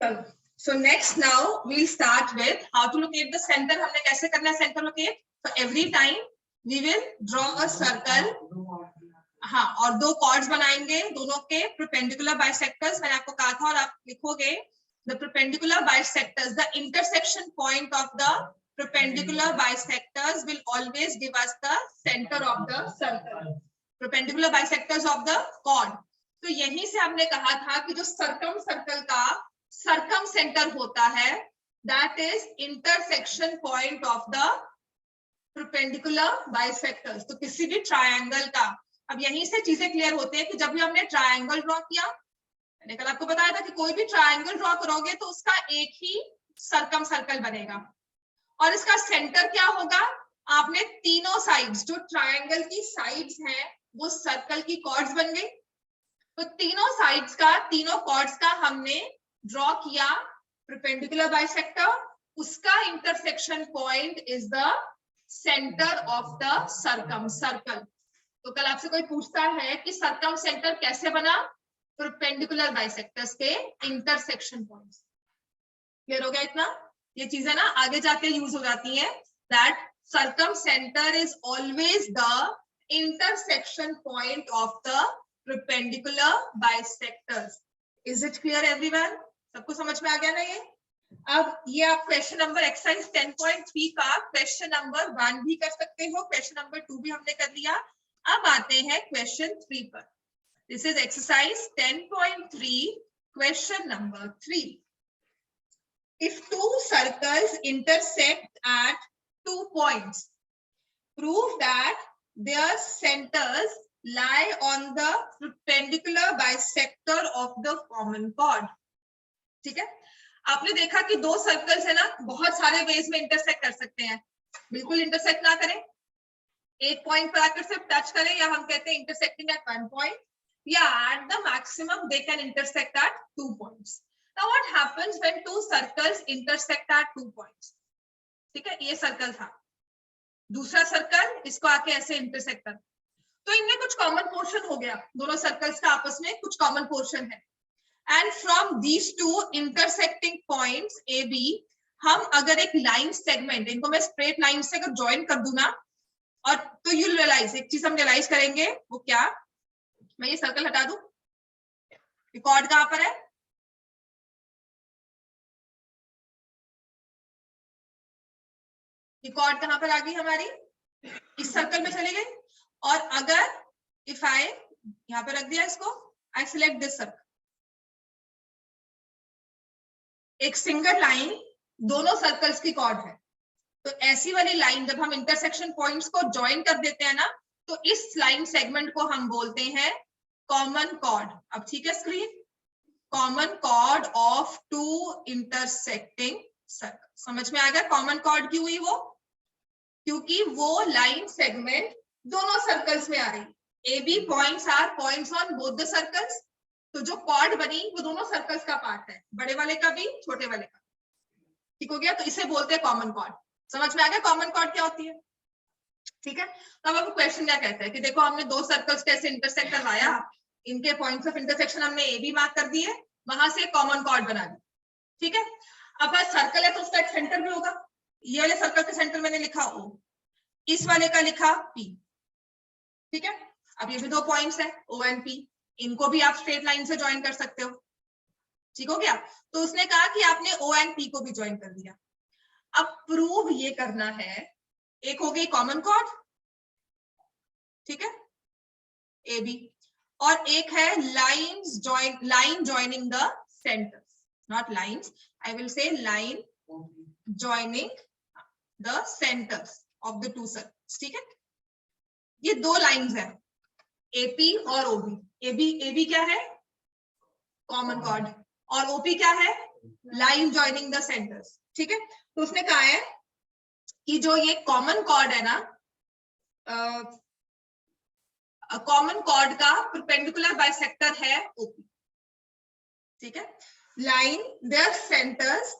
So next now we'll start with how to locate the center. हमने कैसे करना है center locate? So every time we will draw a circle. हाँ, और दो chords बनाएंगे दोनों के perpendicular bisectors. मैंने आपको कहा था और आप लिखोगे the perpendicular bisectors, the intersection point of the perpendicular bisectors will always give us the center of the circle. Perpendicular bisectors of the chord. तो यहीं से हमने कहा था कि जो सर्कम सर्कल का सर्कम सेंटर होता है that is intersection point of the perpendicular bisectors. तो किसी भी ट्रायंगल का, अब यहीं से चीजें क्लियर होती है कि जब भी हमने ट्रायंगल ड्रॉ किया, मैंने कल आपको बताया था कि कोई भी ट्रायंगल ड्रॉ करोगे तो उसका एक ही सर्कम सर्कल बनेगा और इसका सेंटर क्या होगा. आपने तीनों साइड्स, जो ट्रायंगल की साइड्स हैं वो सर्कल की कॉर्ड्स बन गई. तो तीनों साइड्स का, तीनों कॉर्ड्स का हमने ड्रॉ किया परपेंडिकुलर बाइसेक्टर. उसका intersection point is the centre of the circum circle. तो कल आपसे कोई पूछता है कि सर्कम सेंटर कैसे बना, परपेंडिकुलर बाइसेक्टर्स के इंटरसेक्शन पॉइंट्स. क्लियर हो गया इतना? ये चीजें ना आगे जाके यूज हो जाती हैं. That circum centre is always the intersection point of the perpendicular bisectors. Is it clear everyone? सबको समझ में आ गया ना ये? अब ये आप क्वेश्चन नंबर एक्सरसाइज 10.3 का क्वेश्चन नंबर 1 भी कर सकते हो, क्वेश्चन नंबर 2 भी हमने कर लिया. अब आते हैं क्वेश्चन 3 पर. This is exercise 10.3 question number 3. If two circles intersect at 2 points, prove that their centers lie on the perpendicular bisector of the common chord. ठीक है, आपने देखा कि दो सर्कल्स है ना, बहुत सारे वेज में इंटरसेक्ट कर सकते हैं. बिल्कुल इंटरसेक्ट ना करें, एक पॉइंट पर आकर सिर्फ टच करें, या हम कहते हैं इंटरसेक्टिंग एट 1 point, या at the maximum they can intersect at 2 points. Now what happens when two circles intersect at 2 points? ठीक है, ये सर्कल था, दूसरा सर्कल इसको आके ऐसे इंटरसेक्ट कर, तो इनमें कुछ कॉमन पोर्शन हो गया. दोनों सर्कल्स का आपस में कुछ कॉमन पोर्शन है. And from these two intersecting points A B, हम अगर एक लाइन सेगमेंट, इनको मैं स्ट्रेट लाइन से अगर ज्वाइन कर दूं ना, और तो यू रियलाइज, एक चीज हम रियलाइज करेंगे, वो क्या, मैं ये सर्कल हटा दूं, कॉर्ड कहां पर है, ये कॉर्ड कहां पर आ गई हमारी, इस सर्कल में चली गई. और अगर इफ आई यहां पे रख दिया इसको, आई सिलेक्ट दिस सर्कल, एक सिंगल लाइन दोनों सर्कल्स की कॉर्ड है, तो ऐसी वाली लाइन जब हम इंटरसेक्शन पॉइंट्स को ज्वाइन कर देते हैं ना, तो इस लाइन सेगमेंट को हम बोलते हैं कॉमन कॉर्ड. अब ठीक है screen, common chord of two intersecting circle. समझ में आ गया कॉमन कॉर्ड क्यों हुई वो? क्योंकि वो लाइन सेगमेंट दोनों सर्कल्स में आ रही. A B points are points on both the circles. तो जो कॉर्ड बनी वो दोनों सर्कल्स का पार्ट है, बड़े वाले का भी छोटे वाले का. ठीक हो गया, तो इसे बोलते हैं कॉमन कॉर्ड. समझ में आ गया कॉमन कॉर्ड क्या होती है? ठीक है, तो अब आपको क्वेश्चन क्या कहता है कि देखो हमने दो सर्कल्स कैसे इंटरसेक्ट करवाया, इनके पॉइंट्स ऑफ इंटरसेक्शन हमने ए बी मार्क कर दिए, वहां से कॉमन कॉर्ड बना दी. ठीक है, अब सर्कल है तो उसका एक सेंटर भी होगा. ये वाले सर्कल का सेंटर मैंने लिखा O, इस वाले का लिखा P. ठीक है, अब ये भी दो पॉइंट्स है O एंड P, इनको भी आप स्ट्रेट लाइन से ज्वाइन कर सकते हो. ठीक हो गया, तो उसने कहा कि आपने O एंड P को भी ज्वाइन कर दिया. अब प्रूव ये करना है, एक हो गई कॉमन कॉर्ड, ठीक है, ए बी, और एक है lines join, line joining the centres, not lines, I will से line joining the centres of the two circles. ठीक है, ये दो लाइंस हैं एपी और ओबी. एबी क्या है, कॉमन कॉर्ड, और ओपी क्या है, लाइन जॉइनिंग द सेंटर्स. ठीक है, तो उसने कहा है कि जो ये कॉमन कॉर्ड है ना, कॉमन कॉर्ड का परपेंडिकुलर बाइसेक्टर है ओपी. ठीक है, line there centres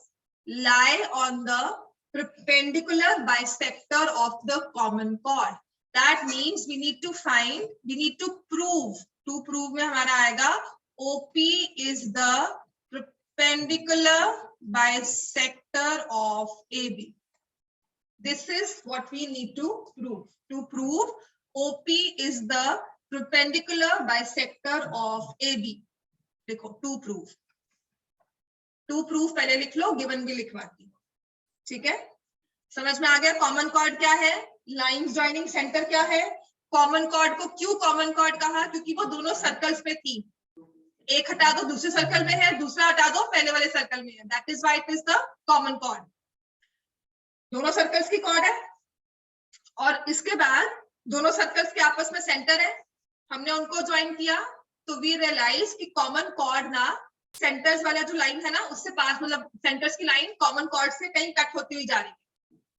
lie on the perpendicular bisector of the common chord. That means we need to find, we need to prove. To prove में हमारा आएगा OP is the perpendicular bisector of AB. This is what we need to prove. To prove OP is the perpendicular bisector of AB. देखो to proof पहले लिख लो, given भी लिखवाती हूँ, ठीक है? समझ में आ गया? कॉमन कॉर्ड क्या है, लाइंस जॉइनिंग सेंटर क्या है? कॉमन कॉर्ड को क्यों कॉमन कॉर्ड कहा? क्योंकि वो दोनों सर्कल्स पे थी, एक हटा दो दूसरे सर्कल में है, दूसरा हटा दो पहले वाले सर्कल में है, that is why it is the common chord. दोनों सर्कल्स की कॉर्ड है और इसके बाद दोनों सर्कल्स के आपस में सेंटर है, हमने उनको ज्वाइन किया तो वी रियलाइज कि कॉमन कॉर्ड ना सेंटर्स वाला जो लाइन है ना उससे पास, मतलब सेंटर्स की लाइन कॉमन कॉर्ड से कहीं कट होती हुई जा रही है।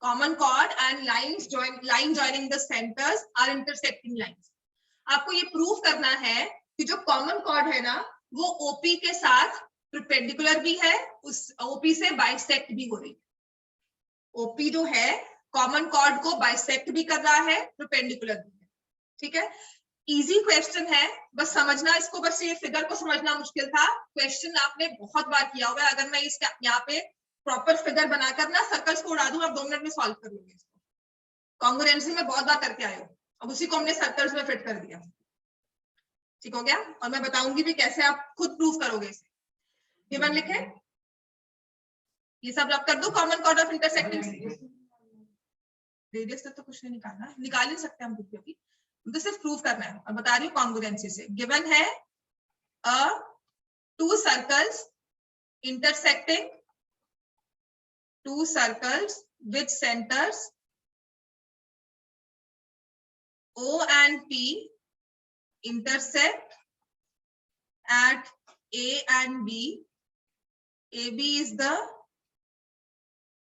Common chord and line joining the centres are intersecting lines. आपको ये प्रूव करना है कि जो कॉमन कॉर्ड है ना वो ओपी के साथ परपेंडिकुलर भी है, उस ओपी से बाइसेक्ट भी हो रही है। ओपी जो है कॉमन कॉर्ड को बाइसेक्ट भी कर रहा है, परपेंडिकुलर भी है, ठीक है? इजी क्वेश्चन है, बस समझना इसको, बस ये फिगर को समझना मुश्किल था। क्वेश्चन आपने बहुत बार किया हुआ है, अगर मैं इसका यहाँ पे प्रॉपर फिगर बनाकर ना सर्कल्स को उड़ा दूं, आप 2 मिनट में सॉल्व कर लोगे इसको। कॉन्ग्रुएंसी में बहुत बार करके आए हो, अब उसी को हमने सर्कल्स में फिट कर दिया, ठीक हो गया? और मैं बताऊंगी भी कैसे आप खुद प्रूव करोगे इसे। गिवन लिखे, ये सब रब कर दो, common chord of intersecting radius तो कुछ नहीं निकालना, निकाल ही सकते हम कुछ भी, तो सिर्फ प्रूव करना है। और बता रही हूँ कॉन्ग्रुएंसी से। गिवन है to circles intersecting, two circles with centers O and P intersect at A and B. AB is the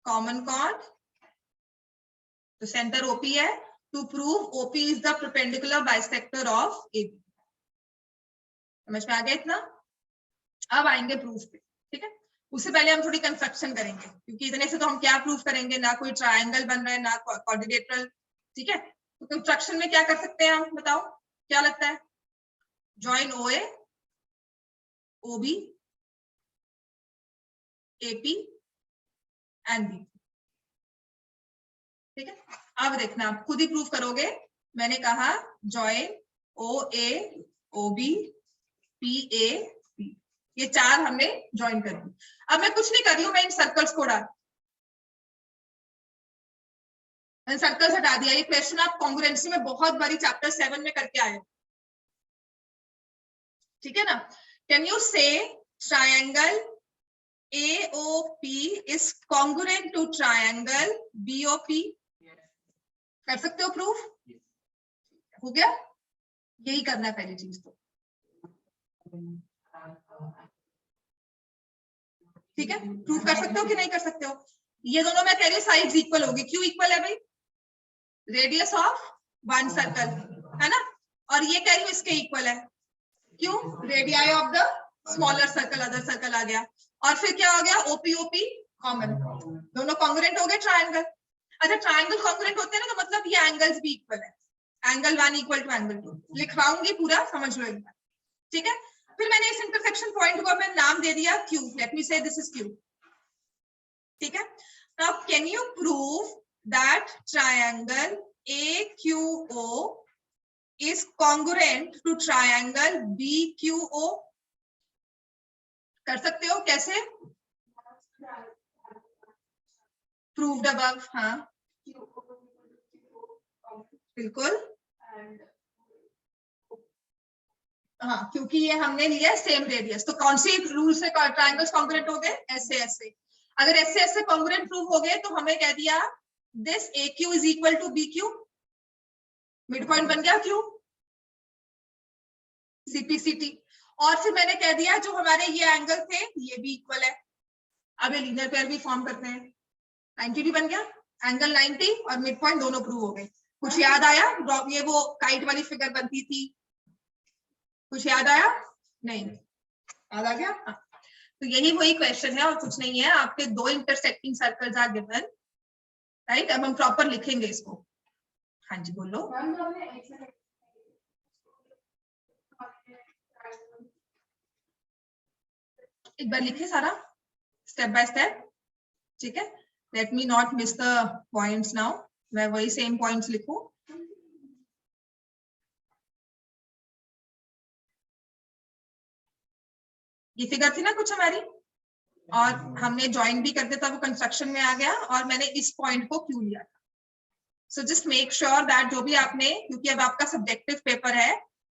common chord, तो center OP है। To prove OP is the perpendicular bisector of AB। समझ में आ गया इतना? अब आएंगे proof पे, ठीक है? उससे पहले हम थोड़ी कंस्ट्रक्शन करेंगे, क्योंकि इतने से तो हम क्या प्रूफ करेंगे, ना कोई ट्रायंगल बन रहा है ना क्वाड्रिलेटरल, ठीक है? तो कंस्ट्रक्शन में क्या कर सकते हैं हम, बताओ क्या लगता है? Join OA OB AP and B, ठीक है? अब देखना, आप खुद ही प्रूफ करोगे। मैंने कहा join OA OB PA P, ये 4 हमने ज्वाइन कर दी। अब मैं कुछ नहीं कर रही हूँ, मैं इन सर्कल्स को डाल, मैंने सर्कल्स हटा दिया। ये क्वेश्चन आप कॉन्ग्रुएंसी में बहुत बारी चैप्टर 7 में करके आए हो, ठीक है ना? Can you say triangle AOP is congruent to triangle BOP? कर सकते हो प्रूफ? हो गया? यही करना है पहली चीज तो, ठीक है? प्रूफ कर सकते हो कि नहीं कर सकते हो? ये दोनों मैं कह रही हूँ साइड्स इक्वल होगी। क्यों इक्वल है भाई? रेडियस ऑफ वन सर्कल है ना, और ये कह रही हूँ इसके इक्वल है। क्यों? Radii of the smaller circle, other circle आ गया। और फिर क्या हो गया? ओपी ओपी कॉमन, दोनों कॉन्ग्रुएंट हो गए ट्रायंगल। अच्छा, ट्रायंगल कॉन्ग्रुएंट होते हैं ना, तो मतलब ये एंगल्स भी इक्वल है, एंगल 1 इक्वल टू एंगल 2। लिखवाऊंगी पूरा, समझ लो एक बार, ठीक है? फिर मैंने इस इंटरसेक्शन पॉइंट को मैं नाम दे दिया Q, लेट मी से दिस इज Q, ठीक है? Now can you prove that triangle AQO is congruent to triangle BQO? कर सकते हो? कैसे? Proved above, हाँ बिल्कुल, हाँ, क्योंकि ये हमने लिया सेम रेडियस, तो कौन सी रूल से ट्रायंगल्स कॉन्ग्रुएंट हो गए? ऐसे ऐसे। अगर ऐसे ऐसे कॉन्ग्रुएंट प्रूव हो गए तो हमें कह दिया this AQ is equal to BQ, midpoint बन गया Q, CPCT। और फिर मैंने कह दिया जो हमारे ये एंगल थे ये भी इक्वल है। अब ये लीनियर पेयर भी फॉर्म करते हैं, 90 भी बन गया, एंगल 90 और मिड पॉइंट दोनों प्रूव हो गए। कुछ याद आया? ये वो काइट वाली फिगर बनती थी, कुछ याद आया? नहीं याद आ गया? हाँ। तो यही वही क्वेश्चन है और कुछ नहीं है। आपके 2 intersecting circles are given, right? अब हम प्रॉपर लिखेंगे इसको। हाँ जी बोलो। एक बार लिखे सारा स्टेप बाय स्टेप, ठीक है। Let me not miss the points now, मैं वही सेम पॉइंट्स लिखूं। ये फिगर थी ना कुछ हमारी, और हमने ज्वाइन भी कर दिया था, वो कंस्ट्रक्शन में आ गया, और मैंने इस पॉइंट को क्यों लिया था। So just make sure that जो भी आपने, क्योंकि अब आपका सब्जेक्टिव पेपर है,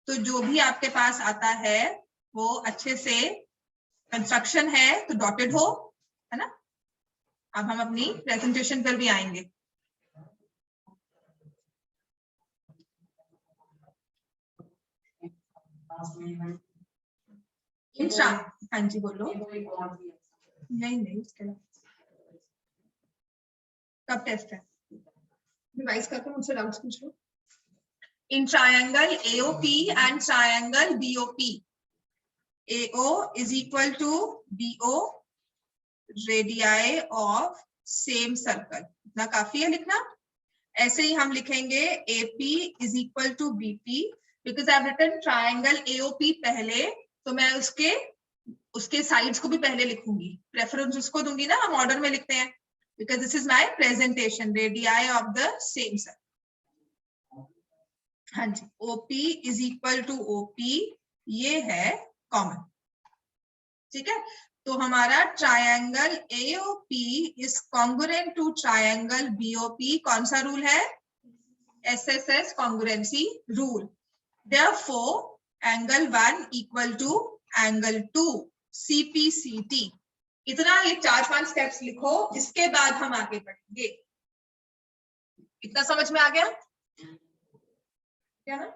तो जो भी आपके पास आता है वो अच्छे से, कंस्ट्रक्शन है तो डॉटेड हो, है ना। अब हम अपनी प्रेजेंटेशन पर भी आएंगे। इंट्रा, हाँ जी बोलो। नहीं उसके कब टेस्ट है, रिवाइज करके मुझसे डाउट्स पूछ लो। In triangle AOP and triangle BOP, AO is equal to BO radii of same circle, इतना काफी है लिखना। ऐसे ही हम लिखेंगे AP is equal to BP, because I have written triangle AOP पहले, तो मैं उसके साइड्स को भी पहले लिखूंगी, प्रेफरेंस उसको दूंगी ना, हम ऑर्डर में लिखते हैं, because this is my presentation, radii of the same circle। हाँ जी, OP is equal to OP, ये है कॉमन, ठीक है। तो हमारा triangle AOP is congruent to triangle BOP, कौन सा रूल है, SSS congruency rule. Therefore angle 1 equal to angle 2 CPCT। इतना ये 4-5 स्टेप्स लिखो, इसके बाद हम आगे बढ़ेंगे। इतना समझ में आ गया क्या ना।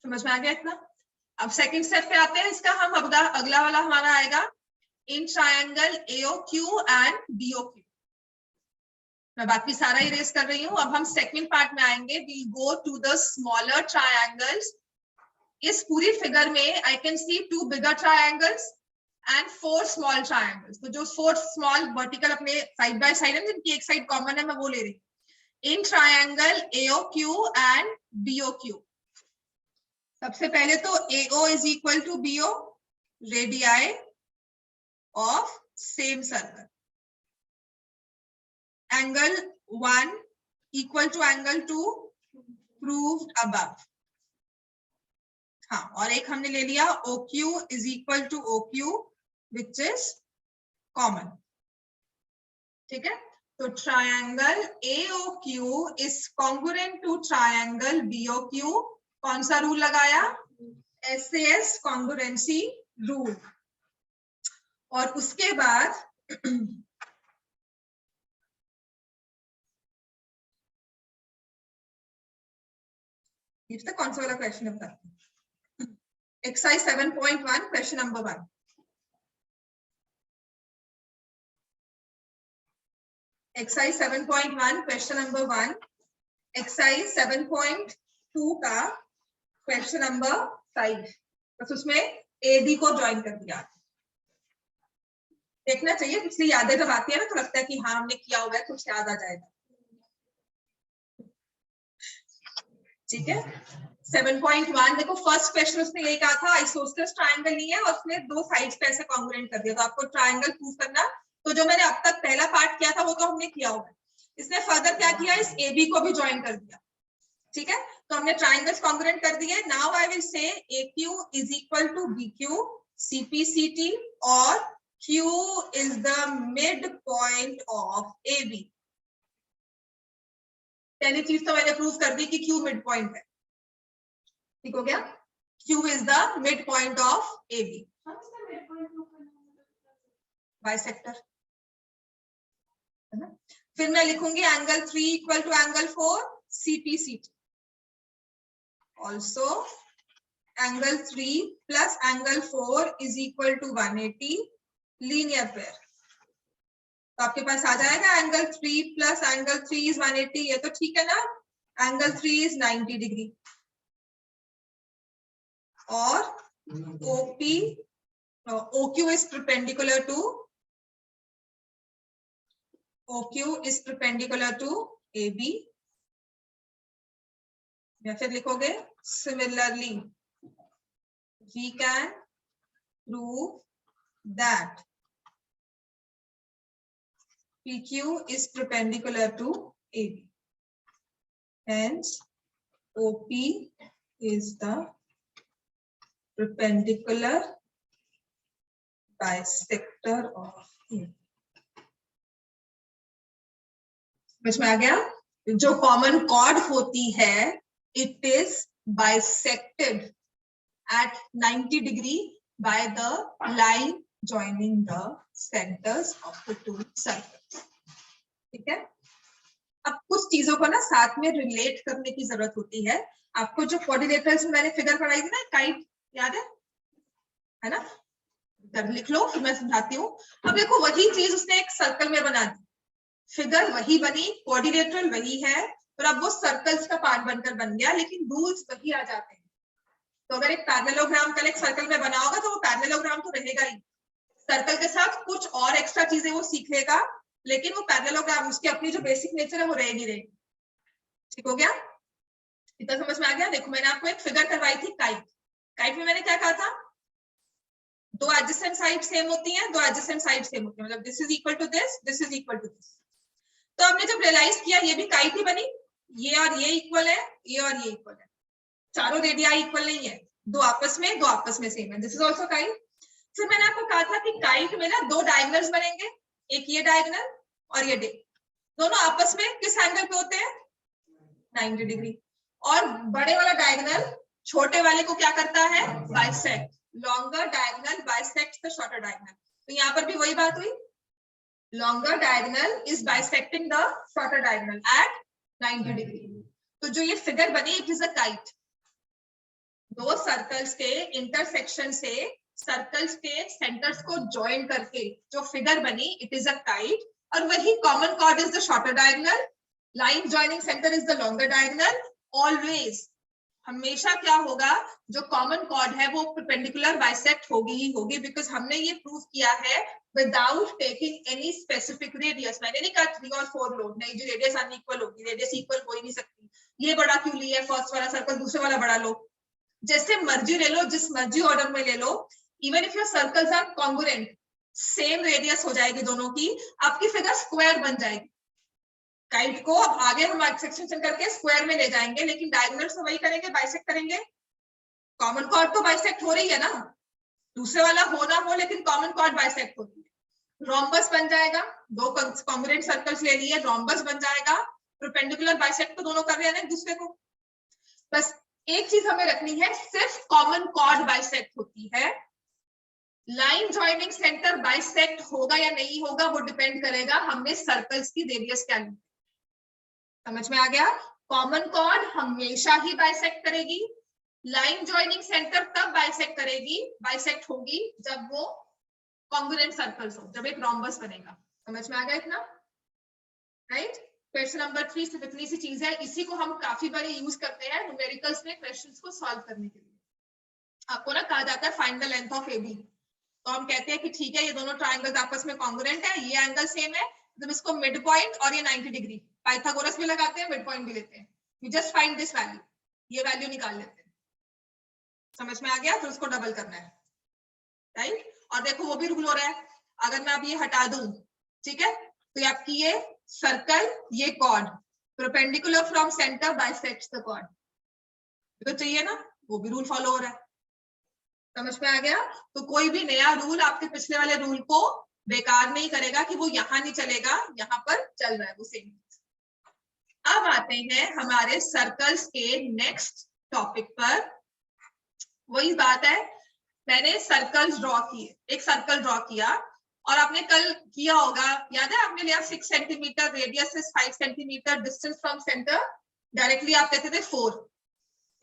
समझ में आ गया इतना। अब सेकंड स्टेप पे आते हैं, इसका हम अगला वाला हमारा आएगा इन ट्रायंगल AOQ एंड BOQ। मैं बाकी सारा इरेज कर रही हूँ, अब हम सेकंड पार्ट में आएंगे। We go to the smaller triangles. इस पूरी फिगर में I can see 2 bigger triangles and 4 small triangles. तो जो 4 स्मॉल वर्टिकल अपने साइड बाय साइड है, जिनकी एक साइड कॉमन है, मैं वो ले रही हूँ। इन ट्रायंगल AOQ एंड BOQ, सबसे पहले तो AO is equal to BO radii of same circle. Angle 1 equal to angle 2 proved above. हाँ, और एक हमने ले लिया OQ is equal to OQ which is common, ठीक है। तो triangle AOQ is congruent to triangle BOQ, कौन सा रूल लगाया, SAS कॉन्ग्रुएंसी रूल। और उसके बाद कौन सा वाला क्वेश्चन है बताते हैं। Exercise 7.1 question number 1। Exercise 7.1 question number 1। Exercise 7.2 का क्वेश्चन नंबर 5, बस उसमें AB को ज्वाइन कर दिया। देखना चाहिए, पिछली यादें जब आती है ना तो लगता है कि हाँ हमने किया हुआ है, कुछ याद आ जाएगा, ठीक है। 7.1 देखो, फर्स्ट क्वेश्चन उसने यही कहा था, आइसोसेलेस ट्रायंगल नहीं है और उसने 2 साइड्स पे ऐसे कॉन्ग्रुएंट कर दिया, तो आपको ट्रायंगल प्रूव करना। तो जो मैंने अब तक पहला पार्ट किया था वो तो हमने किया हुआ है। इसने फर्दर क्या किया, इस AB को भी ज्वाइन कर दिया, ठीक है। तो हमने ट्रायंगल्स कॉन्ग्रुएंट कर दिए। Now I will say AQ is equal to BQ CPCT और Q is the midpoint of AB। पहली चीज तो मैंने प्रूव कर दी कि Q मिड पॉइंट है, ठीक हो गया। Q is the midpoint of AB, bisector, है ना। फिर मैं लिखूंगी angle 3 equal to angle 4 CPCT, also angle 3 plus angle 4 is equal to 180 linear pair. तो आपके पास आ जाएगा एंगल 3 प्लस एंगल 3 इज 180, ये तो ठीक है ना। एंगल 3 इज 90 डिग्री और OP OQ is perpendicular to AB, या फिर लिखोगे similarly we can prove that PQ is perpendicular to AB, hence OP is the perpendicular bisector of AB. समझ में आ गया? जो कॉमन कॉर्ड होती है it is bisected at 90 degree by the line joining the centers of the two circles. ठीक है? अब कुछ चीजों को ना साथ में रिलेट करने की जरूरत होती है। आपको जो कोऑर्डिनेटर्स में मैंने फिगर पढ़ाई थी ना, काइट, याद है ना? लिख लो, फिर मैं समझाती हूँ। अब देखो वही चीज उसने एक सर्कल में बना दी, फिगर वही बनी, कोऑर्डिनेटर वही है, और अब वो सर्कल्स का पार्ट बनकर बन गया, लेकिन रूल्स वही आ जाते हैं। तो अगर एक पैरेललोग्राम कल एक सर्कल में बना होगा तो वो पैरेललोग्राम तो रहेगा ही, सर्कल के साथ कुछ और एक्स्ट्रा चीजें वो सीख लेगा, लेकिन वो पैरेललोग्राम उसकी अपनी जो बेसिक नेचर है वो रहेगी। ठीक हो गया? इतना समझ में आ गया? देखो मैंने आपको एक फिगर करवाई थी काइट। काइट में मैंने क्या कहा था? दो एडजेसेंट साइड सेम होती हैं, दो एडजेसेंट साइड सेम होती है, मतलब this is equal to this, this is equal to this. तो हमने जब रियलाइज किया ये भी काइट ही बनी, ये और ये इक्वल है, ये और ये इक्वल है, चारों रेडियाई इक्वल नहीं है, दो आपस में सेम है, दिस इज आल्सो काइट। फिर मैंने आपको कहा था कि काइट में ना दो डायगोनल्स बनेंगे, एक ये डायगोनल और ये दोनों आपस में किस एंगल पे होते हैं? 90 डिग्री। और बड़े वाला डायगोनल छोटे वाले को क्या करता है? Bisect. Longer diagonal bisects the shorter diagonal. तो यहाँ पर भी वही बात हुई, longer diagonal is bisecting the shorter diagonal at 90 degree. तो जो ये फिगर बनी, it is a kite. दो सर्कल्स के इंटरसेक्शन से सर्कल्स के सेंटर्स को ज्वाइन करके जो फिगर बनी, it is a kite. और वही common chord is the shorter diagonal, line joining centre is the longer diagonal. Always, हमेशा क्या होगा, जो कॉमन कॉर्ड है वो परपेंडिकुलर बाइसेक्ट होगी ही होगी, बिकॉज हमने ये प्रूव किया है without taking any specific radius. मैंने नहीं कहा 3 और 4 लो, नहीं, जो रेडियस अनइक्वल होगी, रेडियस इक्वल हो ही नहीं सकती। ये बड़ा क्यों लिया, फर्स्ट वाला सर्कल दूसरे वाला बड़ा लो, जैसे मर्जी ले लो, जिस मर्जी ऑर्डर में ले लो। Even if your circles are congruent, same radius हो जाएगी दोनों की, आपकी फिगर स्क्वायर बन जाएगी। काइट को अब आगे हम एक्सटेंशन करके स्क्वायर में ले जाएंगे, लेकिन डायगोनल्स तो वही करेंगे, बाइसेक्ट करेंगे। कॉमन कॉर्ड तो बाइसेक्ट हो रही है ना, दूसरे वाला हो ना हो, लेकिन कॉमन कॉर्ड बाइसेक्ट हो रही है। रोम्बस बन जाएगा, दो कॉन्ग्रुएंट सर्कल्स ले लिए, रोम्बस बन जाएगा। परपेंडिकुलर बाइसेक्ट तो दोनों कर रहे हैं ना एक दूसरे को। बस एक चीज हमें रखनी है, सिर्फ कॉमन कॉर्ड बाइसेक्ट होती है। लाइन ज्वाइनिंग सेंटर बाइसेक्ट होगा या नहीं होगा वो डिपेंड करेगा हमने सर्कल्स की रेडियस क्या ली। समझ में आ गया? कॉमन कॉर्ड हमेशा ही बाइसेक्ट करेगी, लाइन ज्वाइनिंग सेंटर तब बाइसेक्ट करेगी, बाइसेक्ट होगी जब वो कॉन्ग्रुएंट सर्कल्स हो, जब एक रोम्बस बनेगा। समझ में आ गया इतना? राइट? क्वेश्चन नंबर 3 सिर्फ इतनी सी चीज है, इसी को हम काफी बार यूज करते हैं न्यूमेरिकल्स में क्वेश्चंस को सॉल्व करने के लिए। आपको ना कहा जाता है find the length of AB, तो हम कहते हैं कि ठीक है ये दोनों ट्रायंगल्स आपस में कॉन्ग्रुएंट है, ये एंगल सेम है, जब इसको मिड पॉइंट और ये 90 डिग्री, पाइथागोरस भी लगाते हैं, मिड पॉइंट भी लेते हैं, you just find this value, ये वैल्यू निकाल लेते हैं। समझ में आ गया? तो उसको डबल करना है, राइट? और देखो वो भी रूल हो रहा है, अगर मैं अब ये हटा दूं, ठीक है, तो आपकी ये सर्कल, ये chord perpendicular from centre bisects the chord, तो चाहिए ना, वो भी रूल फॉलो हो रहा है। समझ में आ गया? तो कोई भी नया रूल आपके पिछले वाले रूल को बेकार नहीं करेगा कि वो यहां नहीं चलेगा, यहां पर चल रहा है वो सेम। अब आते हैं हमारे सर्कल्स के नेक्स्ट टॉपिक पर। वही बात है, मैंने सर्कल्स ड्रॉ किए, एक सर्कल ड्रॉ किया, और आपने कल किया होगा, याद है? आपने लिया 6 centimetre, radius is 5 centimetre, distance from centre directly आप कहते थे 4,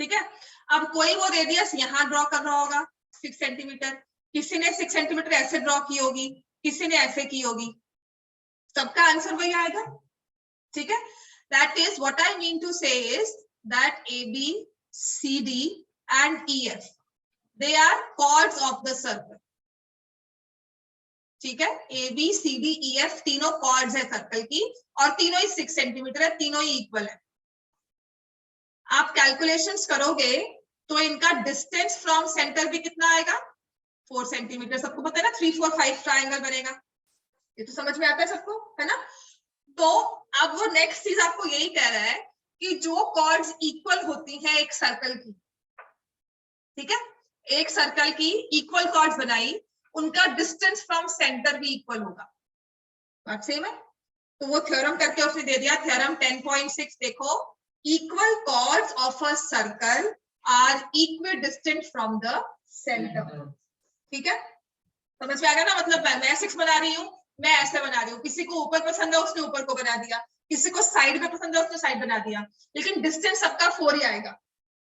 ठीक है? अब कोई वो रेडियस यहाँ ड्रॉ कर रहा होगा 6 सेंटीमीटर, किसी ने 6 सेंटीमीटर ऐसे ड्रॉ की होगी, किसी ने ऐसे की होगी। सबका आंसर वही आएगा, ठीक है। That is what I mean to say is that A B C D and E F they are chords of the circle, ठीक है। A B C D E F तीनों कॉर्ड्स है सर्कल की और तीनों ही 6 सेंटीमीटर है, तीनों ही equal है। आप कैलकुलेशंस करोगे तो इनका डिस्टेंस फ्रॉम सेंटर भी कितना आएगा, 4 सेंटीमीटर। सबको पता है ना 3 4 5 ट्रायंगल बनेगा, ये तो समझ में आता है सबको, है ना। तो अब वो नेक्स्ट चीज आपको यही कह रहा है कि जो कॉर्ड्स इक्वल होती हैं एक सर्कल की, ठीक है, एक सर्कल की इक्वल कॉर्ड्स बनाई, उनका डिस्टेंस फ्रॉम सेंटर भी इक्वल होगा। बात सेम है। तो वो थ्योरम करके उसने दे दिया, थ्योरम 10.6 देखो, equal chords of a circle are equidistant from the centre, ठीक है। समझ में आ गया ना, मतलब मैं 6 बना रही हूँ, मैं ऐसे बना रही हूँ, किसी को ऊपर पसंद है उसने ऊपर को बना दिया, किसी को साइड में पसंद है उसने साइड बना दिया, लेकिन डिस्टेंस सबका 4 ही आएगा।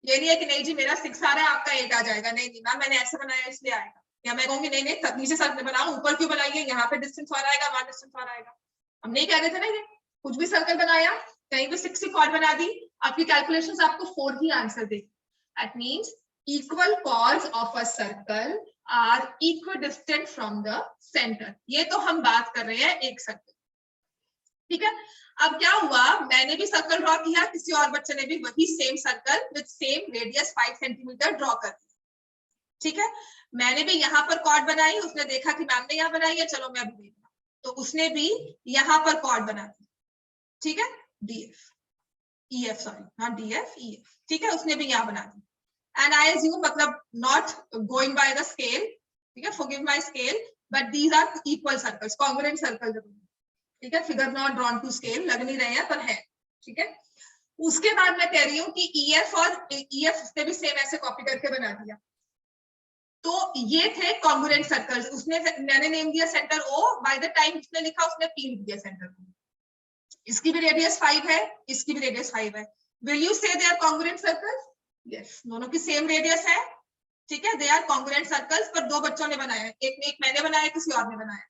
ये नहीं है कि नहीं जी मेरा 6 आ रहा है आपका 8 आ जाएगा, नहीं नहीं मैम मैंने ऐसे बनाया इसलिए आएगा, या मैं कहूंगी नहीं नहीं नीचे सर्कल बनाओ ऊपर क्यों बनाइए, यहाँ पे डिस्टेंस और आएगा वहां डिस्टेंस और आएगा। हम नहीं कह रहे थे ना, ये कुछ भी सर्कल बनाया कहीं भी 6 कॉर्ड बना दी, आपकी कैलकुलेशंस आपको 4 ही आंसर देगी। That means equal chords of a circle are equidistant from the centre. ये तो हम बात कर रहे हैं एक सर्कल, ठीक है। अब क्या हुआ, मैंने भी सर्कल ड्रॉ किया, किसी और बच्चे ने भी वही same circle with same radius 5 centimetre draw कर दिया, ठीक है। मैंने भी यहाँ पर कॉर्ड बनाई, उसने देखा कि मैम ने यहाँ बनाई है, चलो मैं भी देख रहा, तो उसने भी यहाँ पर कॉर्ड बना दी, ठीक है, डीएफ ईएफ सॉरी हाँ डीएफ ईएफ, ठीक है, उसने भी यहाँ बना दी। एंड आई एज्यूम मतलब not going by the scale, ठीक है, forgive my scale, but these are equal circles, congruent circle, ठीक है, figure not drawn to scale, लग नहीं रहे हैं पर है, ठीक है। उसके बाद मैं कह रही हूँ कि ईएफ और ईएफ ने भी सेम ऐसे कॉपी करके बना दिया, तो ये थे कॉन्ग्रुएंट सर्कल्स। उसने मैंने नेम दिया centre O, by the time उसने लिखा उसने पी लिख दिया सेंटर को। इसकी भी रेडियस 5 है, इसकी भी रेडियस 5 है, will you say they are congruent circles? Yes, दोनों की सेम रेडियस है, ठीक है, दे आर कॉन्ग्रुएंट सर्कल्स, पर दो बच्चों ने बनाया, एक मैंने बनाया किसी और ने बनाया।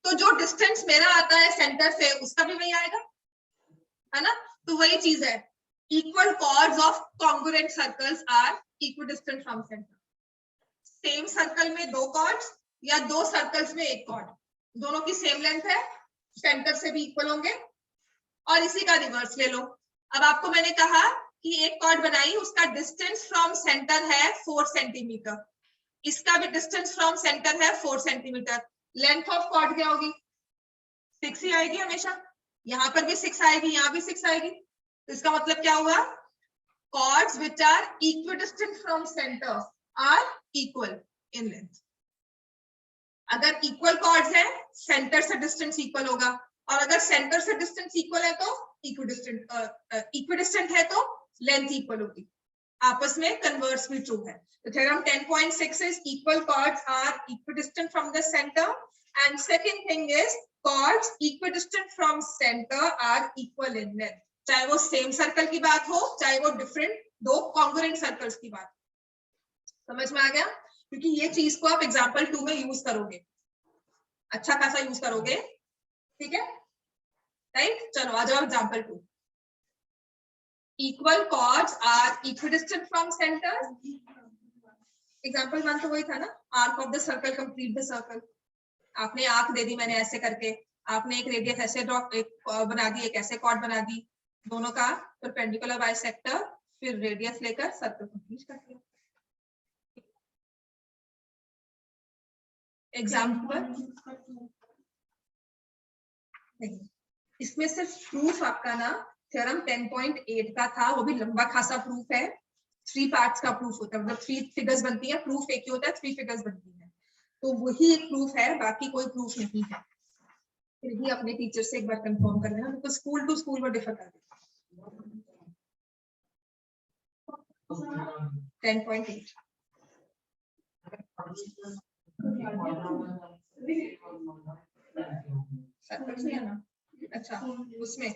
तो जो डिस्टेंस मेरा आता है सेंटर से उसका भी वही आएगा, है ना। तो वही चीज है, equal chords of congruent circles are equidistant from centre. Same circle में 2 कॉर्ड्स या 2 सर्कल्स में 1 कॉर्ड, दोनों की सेम लेंथ है, सेंटर से भी इक्वल होंगे। और इसी का रिवर्स ले लो। अब आपको मैंने कहा कि एक कॉर्ड बनाई, उसका डिस्टेंस फ्रॉम सेंटर है 4 सेंटीमीटर, इसका भी डिस्टेंस फ्रॉम सेंटर है 4 सेंटीमीटर, लेंथ ऑफ कॉर्ड क्या होगी, 6 ही आएगी हमेशा, यहाँ पर भी 6 आएगी, यहाँ भी 6 आएगी। तो इसका मतलब क्या हुआ, chords which are equidistant from centre are equal in length. अगर इक्वल कॉर्ड्स है सेंटर से डिस्टेंस इक्वल होगा, और अगर सेंटर से डिस्टेंस इक्वल है तो इक्विडिस्टेंट है तो लेंथ इक्वल होगी, आपस में कन्वर्स भी ट्रू है। तो theorem 10.6 is equal chords are equidistant from the center, and second thing is chords equidistant from center are equal in length, चाहे वो सेम सर्कल की बात हो चाहे वो डिफरेंट 2 कॉन्ग्रुएंट सर्कल्स की बात। समझ में आ गया, क्योंकि ये चीज को आप एग्जांपल 2 में यूज करोगे, अच्छा खासा यूज करोगे, ठीक है, राइट। चलो आ जाओ example 2, equal chords are equidistant from centre. Example 1 तो वही था ना, arc of the circle complete the circle, आपने आर्क दे दी मैंने ऐसे करके, आपने एक रेडियस ऐसे ड्रॉ बना दी, एक ऐसे कॉर्ड बना दी, दोनों का परपेंडिकुलर बाइसेक्टर, फिर रेडियस लेकर सर्कल कंप्लीट कर दिया। एग्जाम्पल नहीं, इसमें सिर्फ प्रूफ आपका ना थ्योरम 10.8 का था, वो भी लंबा खासा प्रूफ है, 3 पार्ट्स का प्रूफ होता है, मतलब 3 फिगर्स बनती है, प्रूफ एक ही होता है, 3 फिगर्स बनती है, तो वही एक प्रूफ है, बाकी कोई प्रूफ नहीं है। फिर भी अपने टीचर से एक बार कंफर्म कर लेना, तो स्कूल टू स्कूल वो डिफर कर देता है। 10.8 अच्छा, उसमें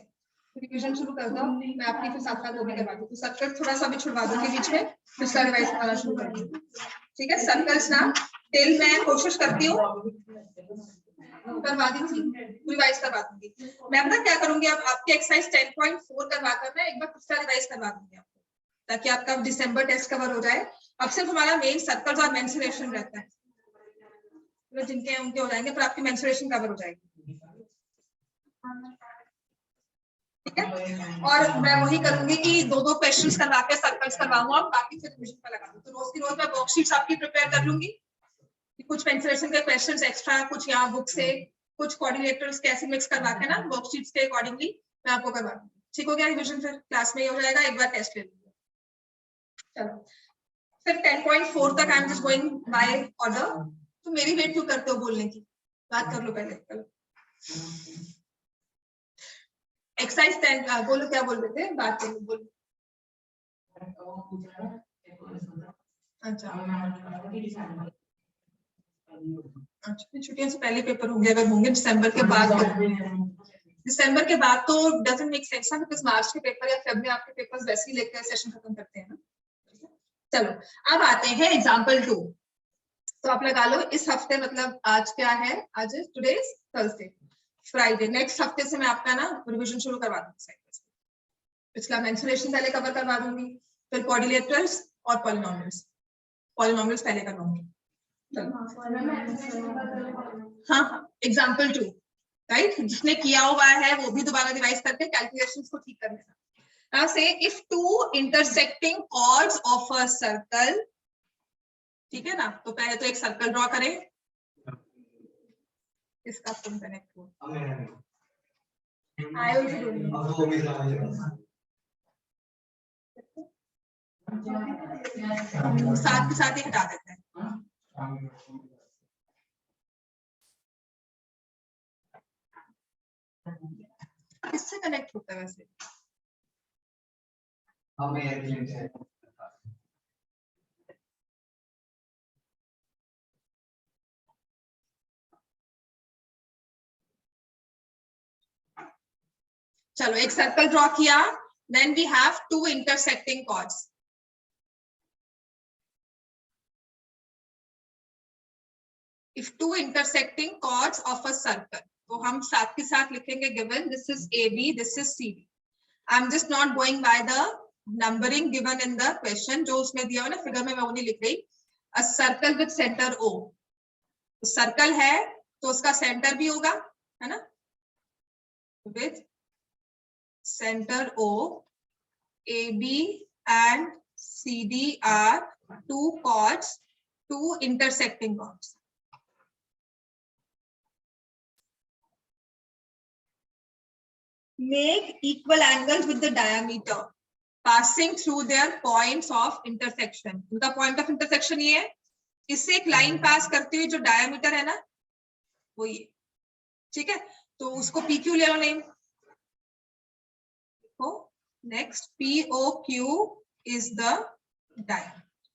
रिवीजन शुरू कर दो, मैं आपकी फिर साथ साथ वो भी करवा दूँ, तो सर्कल थोड़ा सा भी छुड़वा दूंगी बीच में, फिर स्लाइड वाइज वाला शुरू कर दूँ, ठीक है। सर्कल्स ना टिल मैं कोशिश करती हूँ करवा दी थी, रिवाइज करवा दूंगी मैं। पता क्या करूंगी, अब आपके एक्सरसाइज 10.4 करवा कर मैं एक बार पिछला रिवाइज करवा दूंगी आपको, ताकि आपका दिसंबर टेस्ट कवर हो जाए। अब सिर्फ हमारा मेन सर्कल्स और मेंस्ट्रुएशन रहता है, तो जिनके हैं उनके हो जाएंगे, पर आपकी मेंस्ट्रुएशन कवर हो जाएगी। ठीक है, और मैं वही करूंगी कि 2-2 क्वेश्चंस करवा के सर्कल्स करवाऊंगा और बाकी फिर रिवीजन पर लगा दूं। तो रोज की रोज मैं वर्कशीट्स आपकी प्रिपेयर कर लूंगी, कुछ मेंस्ट्रुएशन के क्वेश्चंस एक्स्ट्रा, कुछ यहाँ बुक से, कुछ कोऑर्डिनेटर्स कैसे मिक्स करवा के ना वर्कशीट्स के अकॉर्डिंगली मैं आपको करवा दूंगी। ठीक हो गया रिवीजन, फिर क्लास में ये हो जाएगा, एक बार टेस्ट ले लूंगी। चलो फिर 10.4 तक आई am just going by order. तो मेरी वेट क्यों करते हो बोलने की, बात कर लो पहले। चलो एक्सरसाइज 10 बोलो, क्या बोल रहे थे, बात करो, बोलो। अच्छा छुट्टियों से पहले पेपर होंगे, अगर होंगे दिसंबर के बाद, दिसंबर के बाद तो डजंट मेक सेंस ना, बिकॉज़ मार्च के पेपर या फेब में आपके पेपर्स वैसे ही लेकर सेशन खत्म करते हैं ना। चलो अब आते हैं एग्जांपल 2। तो आप लगा लो इस हफ्ते, मतलब आज क्या है, आज today is Thursday, Friday, next हफ्ते से मैं आपका ना रिवीजन शुरू करवा दूंगी। पिछला मेंस्ट्रुएशन पहले कवर करवा दूंगी, फिर कोऑर्डिनेटर्स और पॉलिनोमियल्स, पॉलिनोमियल्स पहले करवाऊंगी। हाँ एग्जांपल 2 राइट, जिसने किया हुआ है वो भी दोबारा रिवाइज करके कैलकुलेशंस को ठीक कर लेना। Now say if two intersecting chords of a circle, ठीक है ना, तो पहले तो एक सर्कल ड्रॉ करें, इसका तुम कनेक्ट हो, I also don't साथ के साथ ही हटा देते हैं। किससे कनेक्ट होता है वैसे? चलो एक सर्कल ड्रॉ किया, then we have two intersecting chords. If two intersecting chords of a circle, तो हम साथ के साथ लिखेंगे given this is AB, this is CD। I am just not going by the numbering given in the question, जो उसमें दिया हुआ ना फिगर में, मैं वो नहीं लिख रही। अ circle with centre O, circle है तो उसका सेंटर भी होगा, है ना, with center O, AB and CD are two chords, two intersecting chords. Make equal angles with the diameter passing through their points of intersection. उनका point of intersection ये है, इससे एक लाइन पास करते हुए जो डायमीटर है ना वो ये, ठीक है, तो उसको PQ ले लो name. Next POQ is the diameter.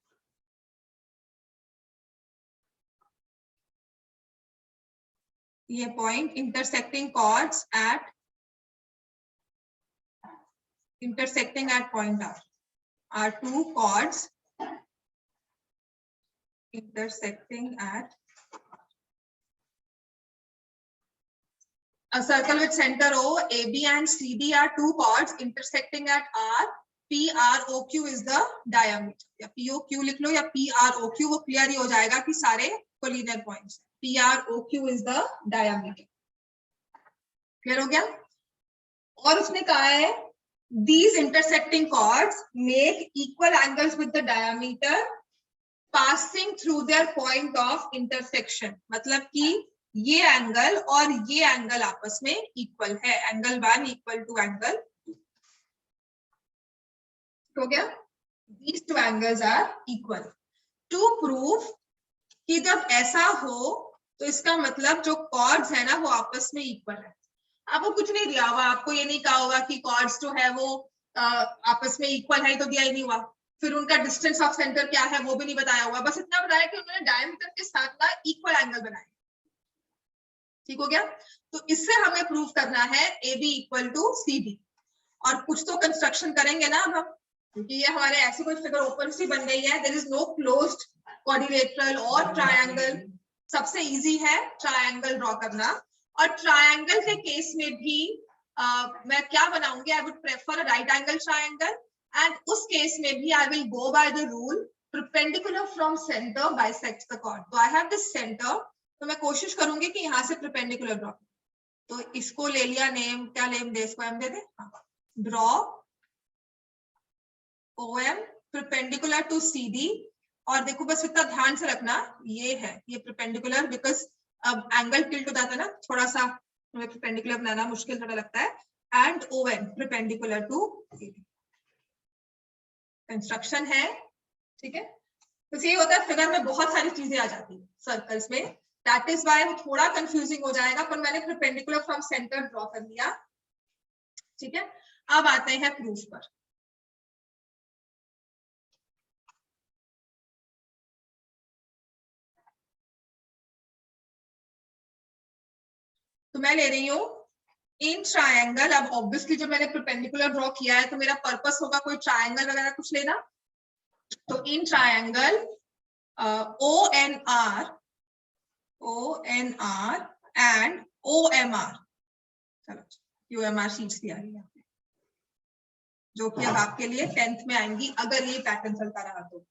ये point intersecting chords at point R are two chords intersecting at a circle with center O, AB and CD are two chords intersecting at R. PROQ is the diameter, या POQ लिख लो या PROQ, वो clear ही हो जाएगा कि सारे collinear points. PROQ is the diameter, clear हो गया। और उसने कहा है these intersecting chords make equal angles with the diameter passing through their point of intersection, मतलब कि ये एंगल और ये एंगल आपस में इक्वल है, एंगल 1 इक्वल टू एंगल 2, हो गया। These two angles are equal. To prove कि जब ऐसा हो तो इसका मतलब जो कॉर्ड्स है ना वो आपस में इक्वल है। आपको कुछ नहीं दिया हुआ, आपको ये नहीं कहा होगा कि कॉर्ड्स जो है वो आपस में इक्वल है, तो दिया ही नहीं हुआ। फिर उनका डिस्टेंस ऑफ सेंटर क्या है वो भी नहीं बताया हुआ, बस इतना बताया कि उन्होंने डायमीटर के साथ ना इक्वल एंगल बनाए, ठीक हो गया। तो इससे हमें प्रूव करना है AB इक्वल टू CD, और कुछ तो कंस्ट्रक्शन करेंगे ना अब हम, क्योंकि ये हमारे ऐसी कोई फिगर ओपन सी बन गई है, there is no closed quadrilateral और ट्रायंगल, सबसे इजी है ट्रायंगल ड्रॉ करना, और ट्रायंगल के केस में भी मैं क्या बनाऊंगी, I would prefer a right angle triangle, and उस केस में भी I will go by the rule perpendicular from centre bisects the chord. तो आई हैव दिस सेंटर, तो मैं कोशिश करूंगी कि यहाँ से परपेंडिकुलर ड्रॉ, तो इसको ले लिया नेम, क्या नेम दे, इसको एम दे दे, draw OM perpendicular to CD। और देखो बस इतना ध्यान से रखना, ये है ये परपेंडिकुलर, बिकॉज अब एंगल टिल्ट हो जाता है ना थोड़ा सा, हमें परपेंडिकुलर बनाना मुश्किल थोड़ा लगता है, and ON perpendicular to CD construction है, ठीक है। तो ये होता है फिगर में बहुत सारी चीजें आ जाती है सर्कल्स में, दैट इज वाई वो थोड़ा कंफ्यूजिंग हो जाएगा, पर मैंने परपेंडिकुलर फ्रॉम सेंटर ड्रॉ कर लिया, ठीक है। अब आते हैं प्रूफ पर। तो मैं ले रही हूँ इन ट्रायंगल, अब ऑब्वियसली जब मैंने परपेंडिकुलर ड्रॉ किया है तो मेरा पर्पस होगा कोई ट्रायंगल वगैरह कुछ लेना, तो इन ट्रायंगल ONR एंड OMR, चलो UMR शीट्स दिया है जो कि अब आपके लिए 10th में आएंगी अगर ये पैटर्न चलता रहा तो,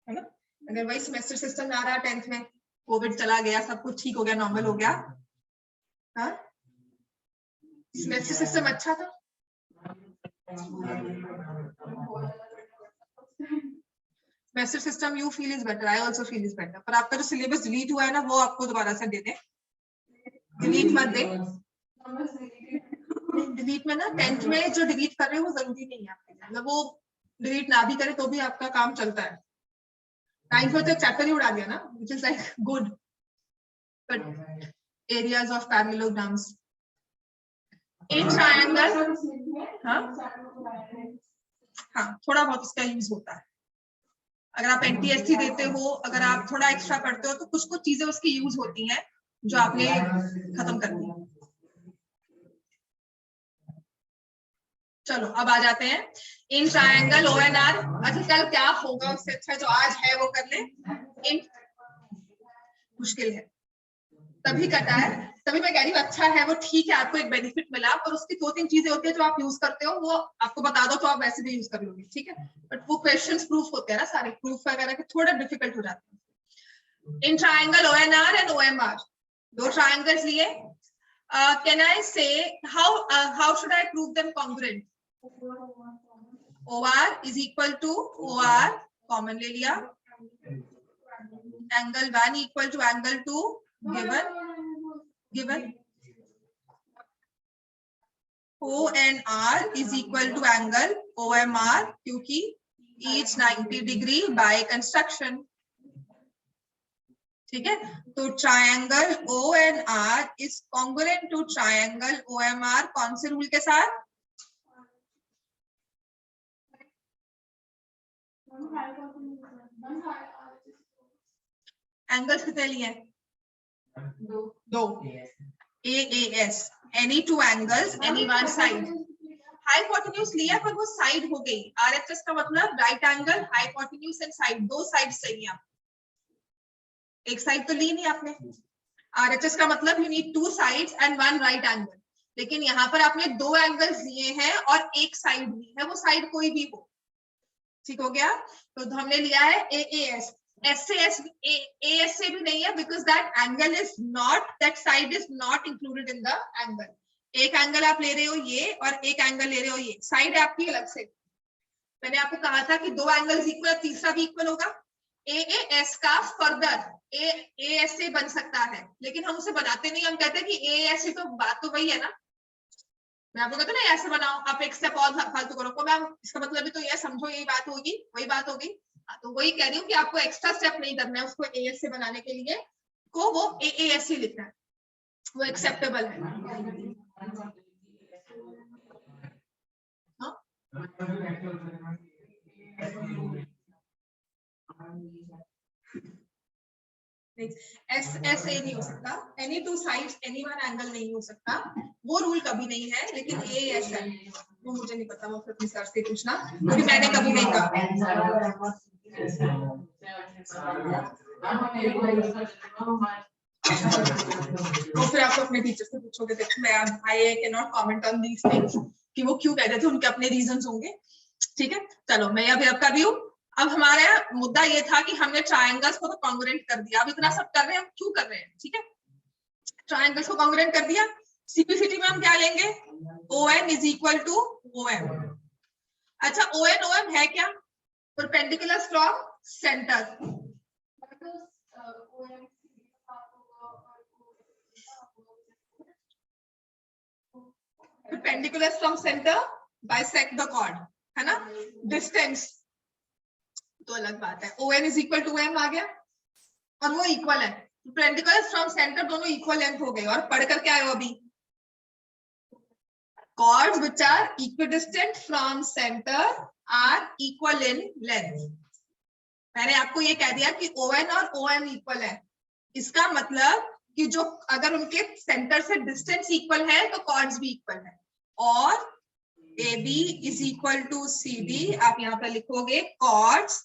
है ना। अगर वही सेमेस्टर सिस्टम आ रहा 10th में, कोविड चला गया, सब कुछ ठीक हो गया, नॉर्मल हो गया, हाँ सेमेस्टर सिस्टम अच्छा था, semester system you feel is better, I also feel is better, पर आपका जो सिलेबस डिलीट हुआ है ना वो आपको दोबारा से दे दे, डिलीट मत दे, डिलीट में ना 10th में जो डिलीट कर रहे हो वो जरूरी नहीं है आपके लिए, मतलब वो डिलीट ना भी करे तो भी आपका काम चलता है। 9th में तो चैप्टर ही उड़ा दिया ना, which is like good, but areas of parallelograms in triangle, हाँ थोड़ा बहुत इसका यूज होता है, अगर आप NTSC देते हो, अगर आप थोड़ा एक्स्ट्रा पढ़ते हो तो कुछ कुछ चीजें उसकी यूज होती हैं जो आपने खत्म कर दी। चलो अब आ जाते हैं इन ट्रायंगल ONR। अच्छा कल क्या होगा उससे अच्छा जो आज है वो कर ले, इन मुश्किल है तभी कटा है, तभी मैं कह रही हूँ अच्छा है वो, ठीक है आपको एक बेनिफिट मिला, पर उसकी 2-3 चीजें होती है जो आप यूज करते हो, वो आपको बता दो तो आप वैसे भी यूज कर लोगे, ठीक है, बट वो क्वेश्चंस प्रूफ होते हैं ना सारे, प्रूफ वगैरह के थोड़ा डिफिकल्ट हो जाते हैं। इन ट्रायंगल ONR एंड OMR, दो ट्रायंगल्स लिए, can I say how should I prove them congruent, OR is equal to OR, common ले लिया, angle 1 equal to angle 2 given ONR is equal to angle OMR क्योंकि each 90 degree by construction, ठीक है। तो triangle ONR is congruent to triangle OMR कौन से rule के साथ, एंगल्स कितने लिए, दो, AAS, any two angles any one side, hypotenuse लिया पर वो साइड हो गई, RHS का मतलब right angle, hypotenuse and side, दो साइड चाहिए आप, एक साइड तो ली नहीं आपने, RHS का मतलब you need 2 sides and 1 right angle, लेकिन यहाँ पर आपने 2 एंगल्स दिए हैं और एक साइड ली है, वो साइड कोई भी हो, ठीक हो गया। तो हमने लिया है AAS, AS से भी नहीं है, because that angle is not, that side is not included in the angle, एक एंगल आप ले रहे हो ये और एक एंगल ले रहे हो ये, साइड है आपकी अलग से, मैंने आपको कहा था कि 2 एंगल्स इक्वल, तीसरा भी इक्वल होगा, AAS का फर्दर AS से बन सकता है, लेकिन हम उसे बनाते नहीं, हम कहते हैं कि AS से, तो बात तो वही है ना, मैं आपको कहता ना ऐसे बनाओ, आप एक स्टेप और फालतू करो, तो मैम इसका मतलब भी तो ये समझो यही बात होगी, वही बात होगी, तो वही कह रही हूँ कि आपको एक्स्ट्रा स्टेप नहीं करना है उसको AS से बनाने के लिए, को वो AAS ही लिखना है, वो एक्सेप्टेबल है। SSA नहीं हो सकता, any two sides any one angle नहीं हो सकता, वो रूल कभी नहीं है, लेकिन AS है, वो मुझे नहीं पता, वो अपने सर से पूछना, क्योंकि मैंने कभी नहीं कहा। तो फिर आप अपने टीचर से पूछोगे, देखो मैं I can not comment on these things कि वो क्यों कह रहे थे, उनके अपने रीजंस होंगे। ठीक है, चलो मैं अभी अब कर रही हूँ। अब हमारा मुद्दा ये था कि हमने ट्रायंगल्स को तो कॉन्ग्रुएंट कर दिया, अब इतना सब कर रहे हैं, हम क्यों कर रहे हैं? ठीक है, ट्रायंगल्स को कॉन्ग्रुएंट कर दिया, सीपीसीटी में हम क्या लेंगे? ON is equal to OM। अच्छा, ON OM है क्या? Perpendicular from centre. Perpendicular from centre bisect the chord, है ना? डिस्टेंस तो अलग बात है। ON is equal to M आ गया और वो इक्वल है। परपेंडिकुलर फ्रॉम सेंटर दोनों इक्वल लेंथ हो गए। और पढ़कर क्या आए अभी? chords which are equidistant from center are equal in length। मैंने आपको ये कह दिया कि ON और OM इक्वल है, इसका मतलब कि जो अगर उनके सेंटर से डिस्टेंस इक्वल है तो कॉर्ड्स भी इक्वल है। और AB is equal to CD, आप यहां पर लिखोगे chords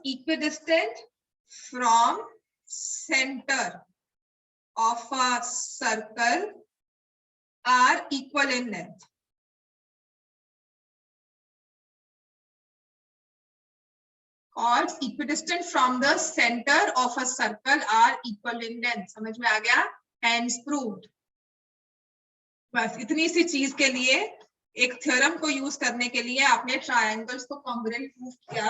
equidistant from center of a circle are equal in length। Chords equidistant from the center of a circle are equal in length। समझ में आ गया? Hence proved। बस इतनी सी चीज के लिए, एक थ्योरम को यूज करने के लिए आपने ट्रायंगल्स को कॉन्ग्रुएंट प्रूव किया,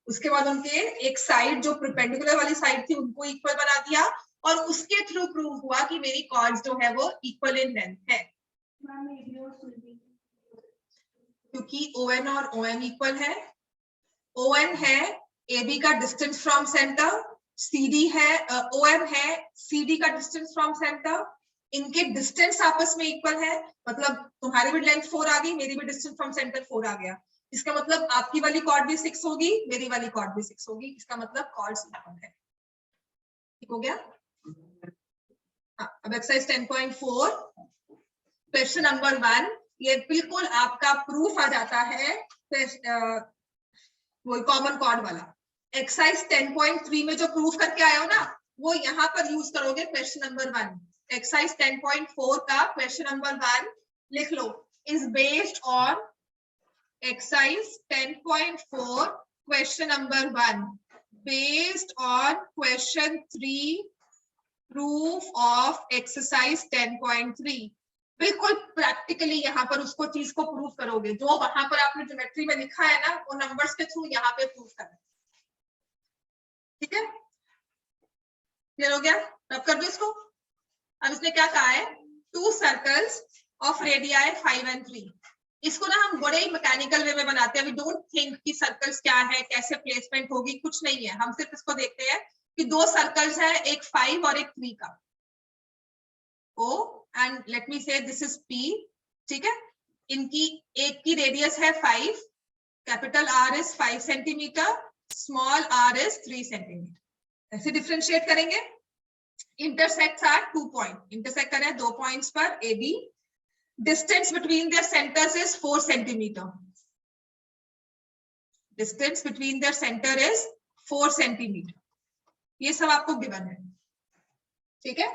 उसके बाद उनके एक साइड जो परपेंडिकुलर वाली साइड थी उनको इक्वल बना दिया, और उसके थ्रू प्रूव हुआ कि मेरी कॉर्ड्स जो है वो इक्वल इन लेंथ है। क्योंकि ON और OM इक्वल है। ON है AB का डिस्टेंस फ्रॉम सेंटर, CD है OM है CD का डिस्टेंस फ्रॉम सेंटर। इनके डिस्टेंस आपस में इक्वल है, मतलब तुम्हारी भी लेंथ 4 आ गई, मेरी भी डिस्टेंस फ्रॉम सेंटर 4 आ गया। इसका मतलब आपकी वाली कॉर्ड भी 6 होगी, मेरी वाली कॉर्ड भी 6 होगी। इसका मतलब कॉर्ड्स इक्वल है। ठीक हो गया? अब एक्सरसाइज 10.4 क्वेश्चन नंबर 1, ये बिल्कुल आपका प्रूफ आ जाता है वो कॉमन कॉर्ड वाला। एक्सरसाइज 10.3 में जो प्रूफ करके आए हो ना, वो यहाँ पर यूज करोगे क्वेश्चन नंबर 1। एक्सरसाइज 10.4 का क्वेश्चन नंबर 1 लिख लो, is based on exercise 10.4 question number 1 based on question 3 proof of exercise 10.3। बिल्कुल प्रैक्टिकली यहाँ पर उसको चीज को प्रूफ करोगे, जो वहां पर आपने ज्योमेट्री में लिखा है ना, वो नंबर्स के थ्रू यहाँ पे प्रूफ करना। ठीक है, क्लियर हो गया? अब कर दो इसको। अब इसने क्या कहा है? 2 सर्कल्स ऑफ रेडियाई 5 and 3। इसको ना हम बड़े ही मैकेनिकल वे में बनाते हैं। वी डोंट थिंक कि सर्कल्स क्या है, कैसे प्लेसमेंट होगी, कुछ नहीं है। हम सिर्फ इसको देखते हैं कि 2 सर्कल्स है, एक 5 और एक 3 का। O and let me say this is P। ठीक है, इनकी एक की रेडियस है 5, capital R is 5 centimetre, small r is 3 centimetre. ऐसे डिफरेंशिएट करेंगे। इंटरसेक्ट्स आर 2 पॉइंट, इंटरसेक्ट करें 2 पॉइंट्स पर AB। Distance between their centres is 4 centimetre. Distance between their centre is 4 centimetre. ये सब आपको गिवन है। ठीक है,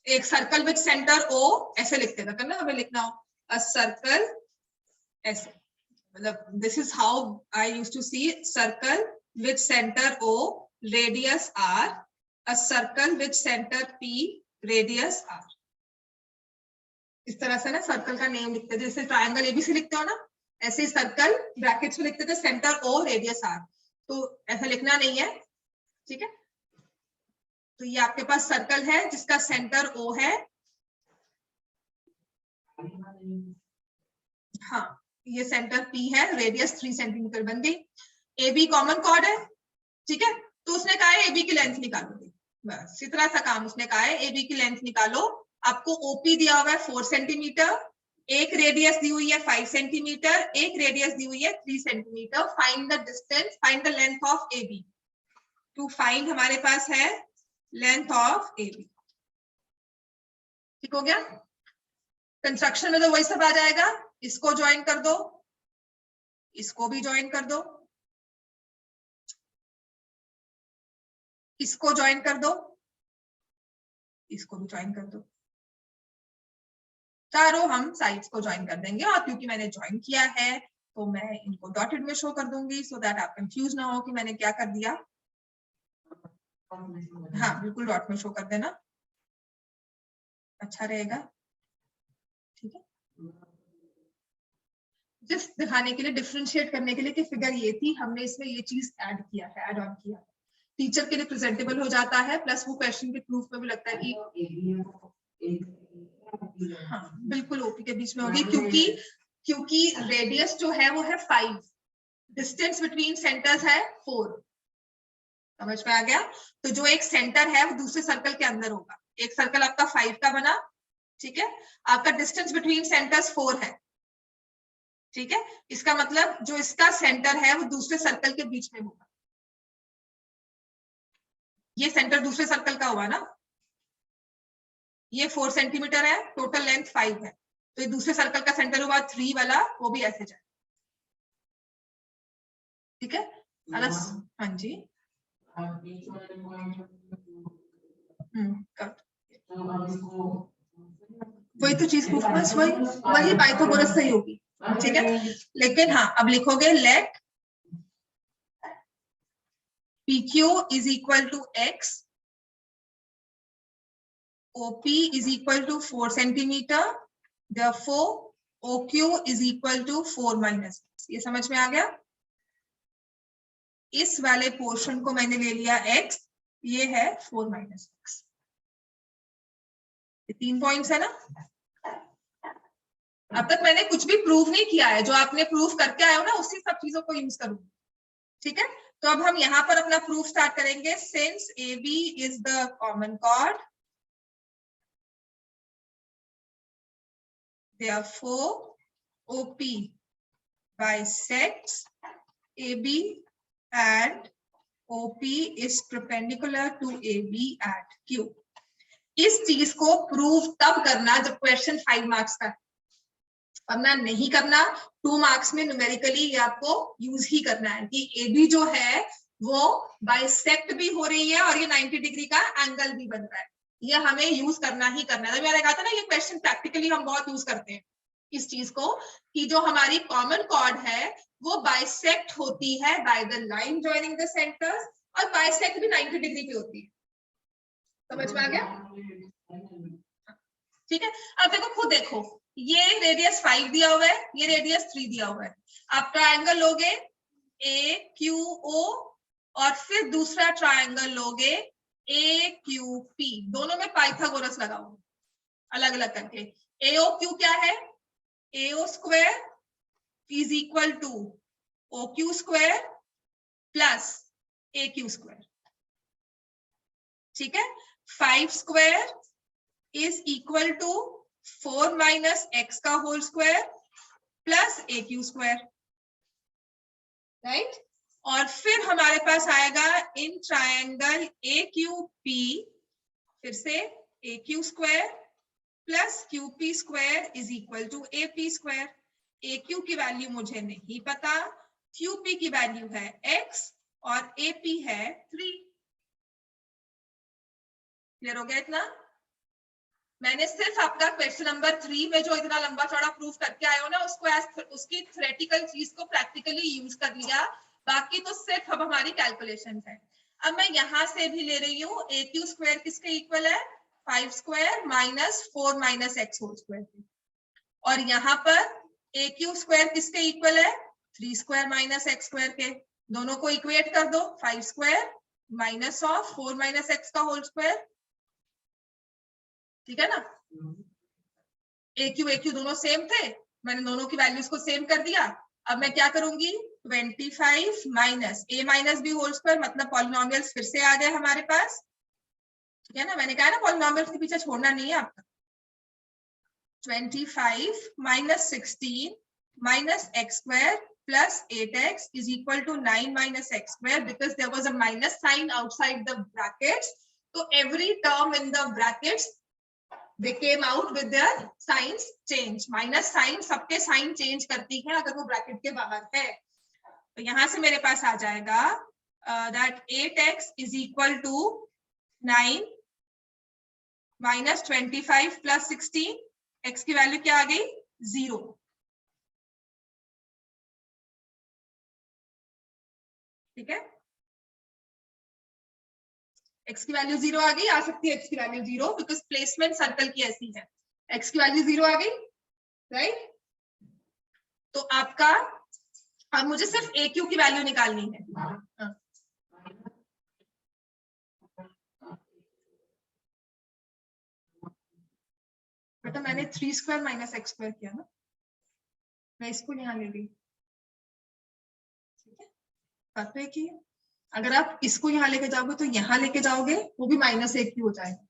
एक सर्कल विद सेंटर O ऐसे लिखते थे ना, हमें लिखना हो अ सर्कल ऐसे, मतलब this is how I used to see circle with centre O, radius R, a circle with centre P, radius R। इस तरह से ना सर्कल का नेम लिखते थे, जैसे ट्रायंगल ABC लिखते हो ना, ऐसे सर्कल ब्रैकेट्स में लिखते थे सेंटर O, रेडियस R। तो ऐसा लिखना नहीं है। ठीक है, तो ये आपके पास सर्कल है जिसका सेंटर O है। हाँ, ये सेंटर P है, रेडियस 3 सेंटीमीटर बन गई। AB कॉमन कॉर्ड है। ठीक है, तो उसने कहा है AB की लेंथ निकालो। बस इतना सा काम उसने कहा है, AB की लेंथ निकालो। आपको OP दिया हुआ है 4 सेंटीमीटर, एक रेडियस दी हुई है 5 सेंटीमीटर, एक रेडियस दी हुई है 3 centimetre. Find the distance, find the length of AB। To find हमारे पास है लेंथ ऑफ AB। ठीक हो गया? कंस्ट्रक्शन में तो वही सब आ जाएगा। इसको ज्वाइन कर दो, इसको भी ज्वाइन कर दो, इसको ज्वाइन कर दो, इसको भी ज्वाइन कर दो, चारों हम साइड्स को ज्वाइन कर देंगे। और क्योंकि मैंने ज्वाइन किया है तो मैं इनको डॉटेड में शो कर दूंगी, सो दैट आप कंफ्यूज ना हो कि मैंने क्या कर दिया। हाँ बिल्कुल डॉट में शो कर देना, अच्छा रहेगा, ठीक है। जस्ट दिखाने के लिए, डिफरेंशिएट करने के लिए कि फिगर ये थी, हमने इसमें ये चीज ऐड किया है, ऐड ऑन किया, टीचर के लिए प्रेजेंटेबल हो जाता है, प्लस वो क्वेश्चन के प्रूफ में भी लगता है कि हाँ बिल्कुल ओपी के बीच में होगी, क्योंकि रेडियस जो है वो है 5, डिस्टेंस बिटवीन सेंटर्स है 4, समझ में आ गया। तो जो एक सेंटर है वो दूसरे सर्कल के अंदर होगा, एक सर्कल आपका 5 का बना, ठीक है, आपका डिस्टेंस बिटवीन सेंटर्स 4 है, ठीक है, इसका मतलब जो इसका सेंटर है वो दूसरे सर्कल के बीच में होगा, ये सेंटर दूसरे सर्कल का हुआ ना, ये 4 सेंटीमीटर है, टोटल लेंथ 5 है, तो ये दूसरे सर्कल का सेंटर हुआ 3 वाला, वो भी ऐसे जाए, ठीक है। हाँ जी वही तो चीज प्रूफ, बस वही पाइथागोरस सही होगी, ठीक है। लेकिन हाँ अब लिखोगे late PQ is equal to X, OP is equal to 4 centimeter, therefore OQ is equal to 4 minus X। ये समझ में आ गया। इस वाले पोर्शन को मैंने ले लिया X, ये है 4 minus X। ये 3 पॉइंट्स है ना। अब तक मैंने कुछ भी प्रूव नहीं किया है, जो आपने प्रूव करके आए हो ना उसी सब चीजों को यूज करूंगी, ठीक है। तो अब हम यहाँ पर अपना प्रूफ स्टार्ट करेंगे। Since AB is the common chord, therefore OP bisects AB and OP is perpendicular to AB at Q। इस चीज को प्रूव तब करना जब क्वेश्चन 5 मार्क्स का, वरना नहीं करना। 2 मार्क्स में न्यूमेरिकली ये आपको यूज ही करना है कि AB जो है वो बाइसेक्ट भी हो रही है और ये 90 डिग्री का एंगल भी बन रहा है, ये हमें यूज करना ही करना है। मैंने कहा था ना ये क्वेश्चन प्रैक्टिकली हम बहुत यूज करते हैं इस चीज को, कि जो हमारी कॉमन कॉर्ड है वो बाइसेक्ट होती है by the line joining the centres, और बाइसेक्ट भी 90 डिग्री पे होती है, समझ में आ गया, ठीक है। अब देखो खुद देखो, ये रेडियस 5 दिया हुआ है, ये रेडियस 3 दिया हुआ है, आप ट्रायंगल लोगे AQO और फिर दूसरा ट्रायंगल लोगे AQP, दोनों में पाइथागोरस लगाओ अलग अलग करके। AOQ क्या है, AO square is equal to OQ square plus AQ square, ठीक है। 5 square is equal to 4 minus x का whole square plus AQ square, right. और फिर हमारे पास आएगा इन ट्रायंगल AQP, फिर से AQ square plus QP square is equal to AP square. AQ की वैल्यू मुझे नहीं पता, QP की वैल्यू है X और AP है 3। क्लियर हो गया इतना। मैंने सिर्फ आपका क्वेश्चन नंबर 3 में जो इतना लंबा चौड़ा प्रूफ करके आए हो ना, उसको उसकी थ्योरेटिकल चीज को प्रैक्टिकली यूज कर लिया, बाकी तो सिर्फ अब हमारी कैलकुलेशन है। अब मैं यहां से भी ले रही हूँ AQ स्क्वायर किसके इक्वल है, 5 square minus 4 minus x whole square, और यहाँ पर AQ स्क्वायर किसके इक्वल है, 3 स्क्वायर माइनस x स्क्वायर के, दोनों को इक्वेट कर दो, 5 square minus of 4 minus x का होल स्क्वायर, ठीक है ना। AQ दोनों सेम थे, मैंने दोनों की वैल्यूज को सेम कर दिया। अब मैं क्या करूंगी, 25 minus A minus B whole square, मतलब पॉलिनोमियल्स फिर से आ गए हमारे पास, ठीक है ना। मैंने कहा ना पॉलिनोमियल्स के पीछे छोड़ना नहीं है आपका। 25 minus 16 minus x square plus 8x is equal to 9 minus x square, because there was a minus sign outside the brackets, so every term in the brackets they came out with their signs change। Minus sign सबके sign change करती है अगर वो bracket के बाहर है। तो यहां से मेरे पास आ जाएगा that 8x is equal to 9 minus 25 plus 16, x की वैल्यू क्या आ गई 0। ठीक है, x की वैल्यू 0 आ गई, आ सकती है x की वैल्यू 0 बिकॉज प्लेसमेंट सर्कल की ऐसी है, x की वैल्यू 0 आ गई, राइट। तो आपका अब मुझे सिर्फ AQ की वैल्यू निकालनी है। बेटा मैंने 3 स्क्वायर माइनस एक्स स्क्वायर किया ना, मैं इसको यहाँ ले ली, ठीक है, बात तो एक ही है। अगर आप इसको यहाँ लेके जाओगे तो यहाँ लेके जाओगे वो भी माइनस एक ही हो जाएगा,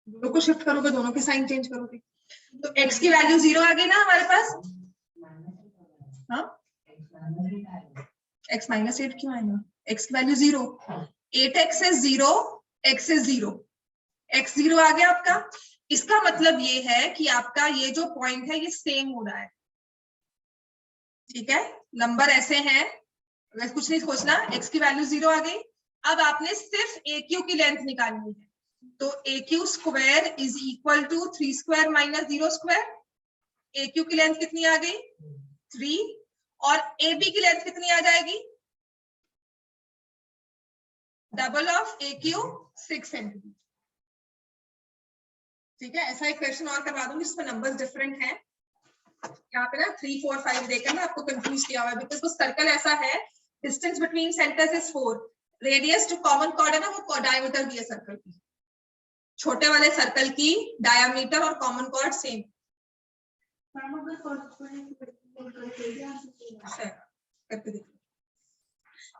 दोनों को शिफ्ट करोगे दोनों के साइन चेंज करोगे, तो x की वैल्यू 0 आ गई ना हमारे पास। हाँ, x माइनस 8 क्यों आएगा, x की value 0, 8x is 0, x is 0, x 0 आ गया आपका। इसका मतलब ये है कि आपका ये जो पॉइंट है ये सेम हो रहा है, ठीक है, नंबर ऐसे हैं, अगर कुछ नहीं सोचना, x की वैल्यू 0 आ गई। अब आपने सिर्फ AQ की लेंथ निकालनी है, तो AQ square is equal to 3 square minus 0 square. AQ की लेंथ कितनी आ गई 3, और AB की लेंथ कितनी आ जाएगी, डबल ऑफ AQ 6 सेंटीमीटर। ठीक है, ऐसा एक क्वेश्चन और करवा दूंगी जिसमें नंबर्स डिफरेंट हैं, यहाँ पे ना 3 4 5 देकर ना आपको कंफ्यूज किया हुआ है, बिकॉज वो सर्कल ऐसा है, distance between centres is 4, radius जो कॉमन कॉर्ड है ना वो डायमीटर दी है सर्कल की, छोटे वाले सर्कल की डायमीटर और कॉमन कॉर्ड सेम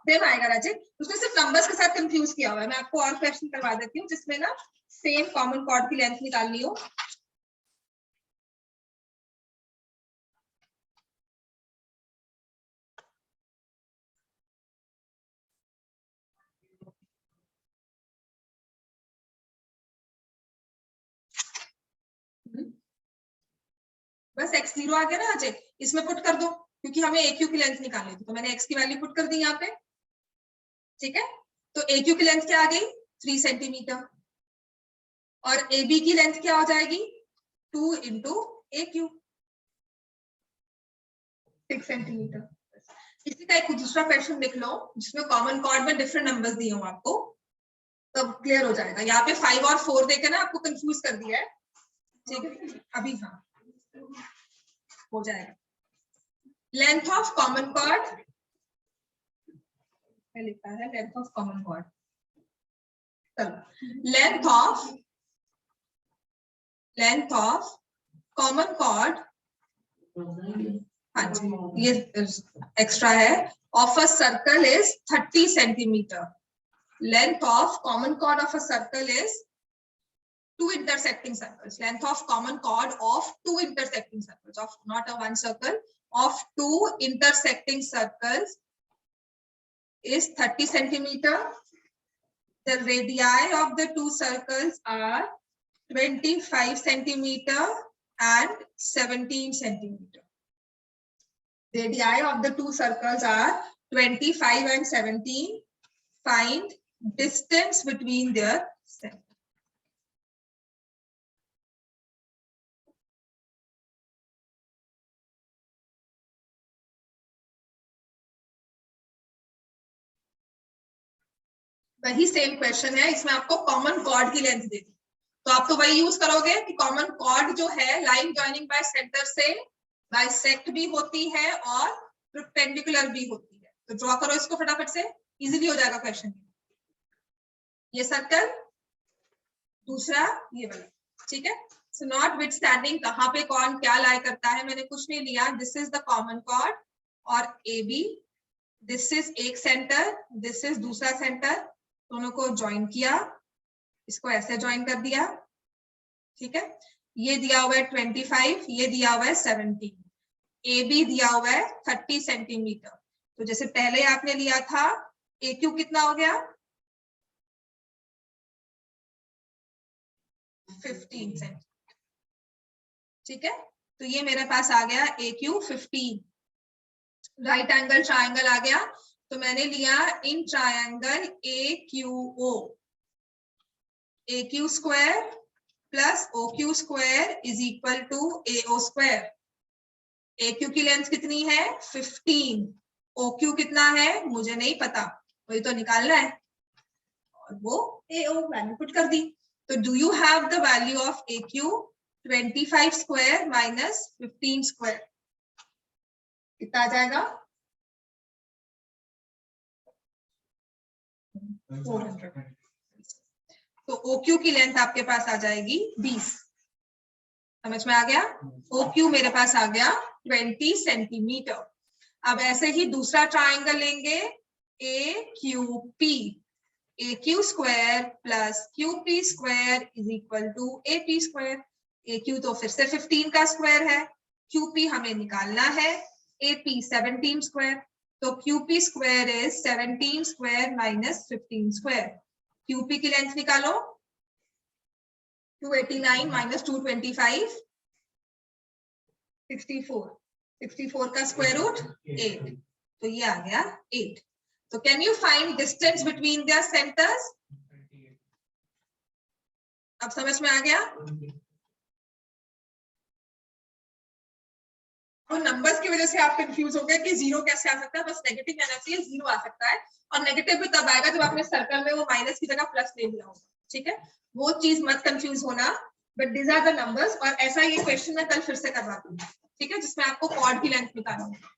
सेम आएगा राजे, उसने सिर्फ नंबर्स के साथ कंफ्यूज किया हुआ है। मैं आपको और क्वेश्चन करवा देती हूँ जिसमें ना सेम कॉमन कॉर्ड की लेंथ निकालनी हो। बस x 0 आ गया ना अजय, इसमें पुट कर दो क्योंकि हमें AQ की लेंथ निकालनी थी, तो मैंने x की वैल्यू पुट कर दी यहाँ पे, ठीक है। तो AQ की लेंथ क्या आ गई 3 सेंटीमीटर, और AB की लेंथ क्या हो जाएगी 2 इंटू AQ 6 सेंटीमीटर। इसी का एक दूसरा क्वेश्चन लिख लो जिसमें कॉमन कॉर्ड में डिफरेंट नंबर्स दिए हो आपको, तब क्लियर हो जाएगा। यहाँ पे 5 और 4 देके ना आपको कंफ्यूज कर दिया है, ठीक है, अभी हाँ हो जाएगा। लेंथ ऑफ कॉमन कॉर्ड लिखा है, length of common chord, length of common chord, हाँ जी ये एक्स्ट्रा है, of a circle is 30 centimetre. Length of common chord of a circle is two intersecting circles, length of common chord of two intersecting circles, of not a one circle, of two intersecting circles is 30 centimeter. The radii of the two circles are 25 centimeter and 17 centimeter. Radii of the two circles are 25 and 17. Find distance between their centers. वही same question है, इसमें आपको common chord की length दे दी, तो आप तो वही use करोगे कि कॉमन कॉर्ड जो है लाइन जॉइनिंग बाय सेंटर से बाइसेक्ट भी होती है और परपेंडिकुलर भी होती है। तो ड्रॉ करो इसको फटाफट से, इजीली हो जाएगा क्वेश्चन। ये सर्कल, दूसरा ये वाला, ठीक है। सो नॉट विथ स्टैंडिंग कहाँ पे कौन क्या लाई करता है मैंने कुछ नहीं लिया, this is the common chord और AB, दिस इज एक सेंटर, दिस इज दूसरा सेंटर, दोनों को ज्वाइन किया, इसको ऐसे ज्वाइन कर दिया, ठीक है। ये दिया हुआ है 25, ये दिया हुआ है 17, AB दिया हुआ है 30 सेंटीमीटर। तो जैसे पहले आपने लिया था AQ कितना हो गया 15 सेंटीमीटर, ठीक है। तो ये मेरे पास आ गया AQ 15, राइट एंगल ट्राइंगल आ गया। तो मैंने लिया in triangle AQO, AQ square plus OQ square is equal to AO square. AQ की लेंथ कितनी है 15, OQ कितना है मुझे नहीं पता, वही तो निकालना है, और वो AO वैल्यू पुट कर दी। तो do you have the value of AQ? 25 square minus 15 square कितना आ जाएगा 400। तो OQ की लेंथ आपके पास आ जाएगी 20। समझ में आ गया? OQ मेरे पास आ गया 20 सेंटीमीटर। अब ऐसे ही दूसरा ट्राइंगल लेंगे AQP, AQ square plus QP square is equal to AP square. AQ तो फिर से 15 का स्क्वायर है, QP हमें निकालना है, AP 17 स्क्वायर। तो QP square is 17 square minus 15 square. QP की लेंथ निकालो, 289 माइनस 225 64, 64 का स्क्वायर रूट 8, तो ये आ गया 8। So can you find distance between their centers? अब समझ में आ गया? तो नंबर्स की वजह से आप कंफ्यूज हो गए कि जीरो कैसे आ सकता है, बस नेगेटिव आना चाहिए, जीरो आ सकता है, और नेगेटिव भी तब आएगा जब आपने सर्कल में वो माइनस की जगह प्लस ले लिया होगा। ठीक है, वो चीज मत कंफ्यूज होना, but this are the numbers. और ऐसा ये क्वेश्चन मैं कल फिर से करवाती हूँ, ठीक है, जिसमें आपको कॉर्ड की लेंथ निकालनी है।